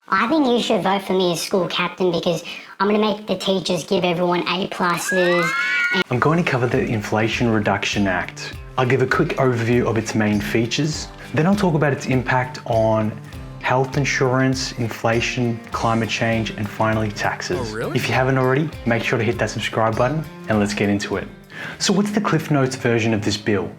I think you should vote for me as school captain because I'm going to make the teachers give everyone A pluses. I'm going to cover the Inflation Reduction Act. I'll give a quick overview of its main features. Then I'll talk about its impact on health insurance, inflation, climate change, and finally taxes. Oh, really? If you haven't already, make sure to hit that subscribe button and let's get into it. So what's the Cliff Notes version of this bill?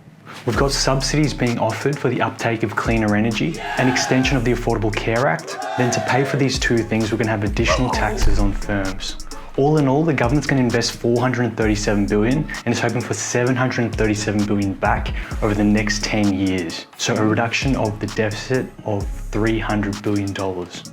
We've got subsidies being offered for the uptake of cleaner energy, an extension of the Affordable Care Act. Then to pay for these two things, we're going to have additional taxes on firms. All in all, the government's going to invest $437 billion and is hoping for $737 billion back over the next 10 years. So a reduction of the deficit of $300 billion.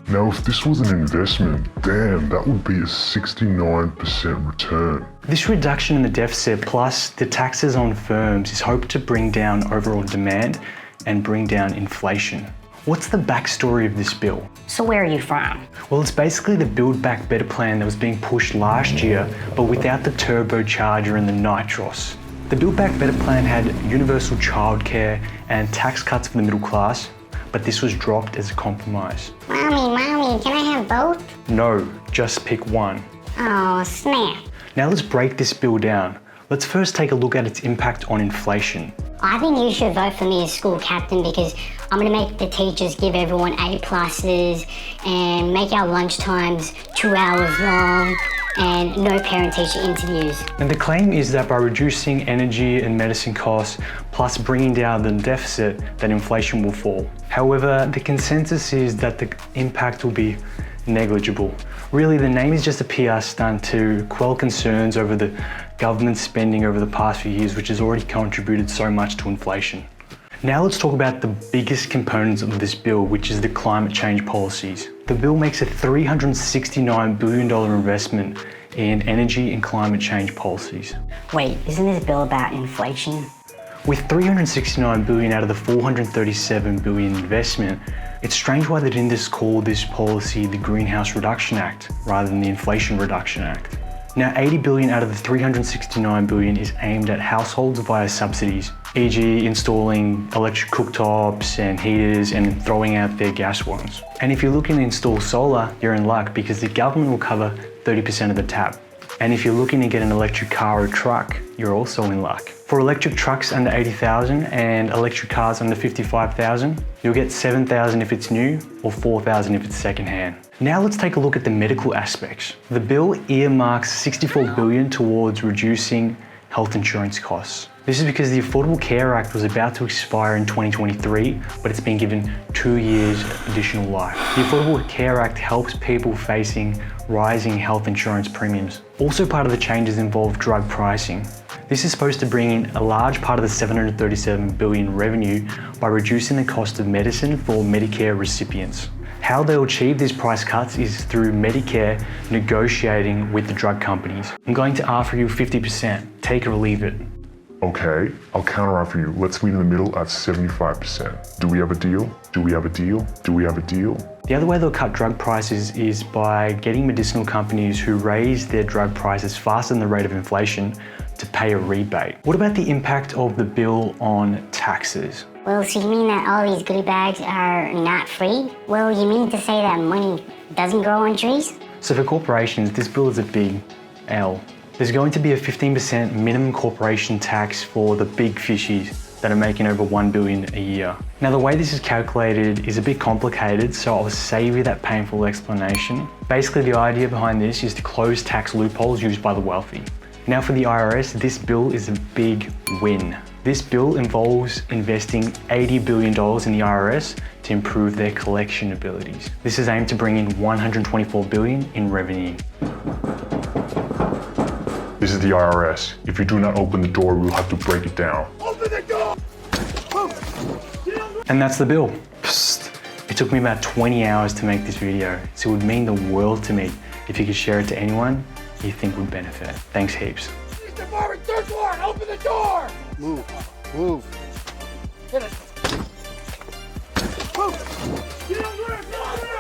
Now, if this was an investment, damn, that would be a 69% return. This reduction in the deficit plus the taxes on firms is hoped to bring down overall demand and bring down inflation. What's the backstory of this bill? So where are you from? Well, it's basically the Build Back Better plan that was being pushed last year, but without the turbocharger and the nitros. The Build Back Better plan had universal childcare and tax cuts for the middle class, but this was dropped as a compromise. Mommy, can I have both? No, just pick one. Oh, snap. Now let's break this bill down. Let's first take a look at its impact on inflation. I think you should vote for me as school captain because I'm going to make the teachers give everyone A pluses and make our lunch times 2 hours long and no parent-teacher interviews. And the claim is that by reducing energy and medicine costs, plus bringing down the deficit, that inflation will fall. However, the consensus is that the impact will be negligible. Really, the name is just a PR stunt to quell concerns over the government spending over the past few years, which has already contributed so much to inflation. Now let's talk about the biggest components of this bill, which is the climate change policies. The bill makes a $369 billion investment in energy and climate change policies. Wait, isn't this bill about inflation? With $369 billion out of the $437 billion investment, it's strange why they didn't just call this policy the Greenhouse Reduction Act rather than the Inflation Reduction Act. Now, $80 billion out of the $369 billion is aimed at households via subsidies, e.g. installing electric cooktops and heaters and throwing out their gas ones. And if you're looking to install solar, you're in luck because the government will cover 30% of the tab. And if you're looking to get an electric car or truck, you're also in luck. For electric trucks under 80,000 and electric cars under 55,000, you'll get 7,000 if it's new or 4,000 if it's secondhand. Now let's take a look at the medical aspects. The bill earmarks $64 billion towards reducing health insurance costs. This is because the Affordable Care Act was about to expire in 2023, but it's been given 2 years additional life. The Affordable Care Act helps people facing rising health insurance premiums. Also part of the changes involve drug pricing. This is supposed to bring in a large part of the $737 billion revenue by reducing the cost of medicine for Medicare recipients. How they'll achieve these price cuts is through Medicare negotiating with the drug companies. I'm going to offer you 50%, take it or leave it. Okay, I'll counteroffer you. Let's meet in the middle at 75%. Do we have a deal? Do we have a deal? Do we have a deal? The other way they'll cut drug prices is by getting medicinal companies who raise their drug prices faster than the rate of inflation to pay a rebate. What about the impact of the bill on taxes? Well, so you mean that all these goodie bags are not free? Well, you mean to say that money doesn't grow on trees? So for corporations, this bill is a big L. There's going to be a 15% minimum corporation tax for the big fishies that are making over $1 billion a year. Now, the way this is calculated is a bit complicated, so I'll save you that painful explanation. Basically, the idea behind this is to close tax loopholes used by the wealthy. Now for the IRS, this bill is a big win. This bill involves investing $80 billion in the IRS to improve their collection abilities. This is aimed to bring in $124 billion in revenue. This is the IRS. If you do not open the door, we'll have to break it down. Open the door! And that's the bill. Psst. It took me about 20 hours to make this video, so it would mean the world to me if you could share it to anyone you think would benefit. Thanks heaps. Mr. Marvin, third floor, open the door! Move. Hit it. Move! Get over it!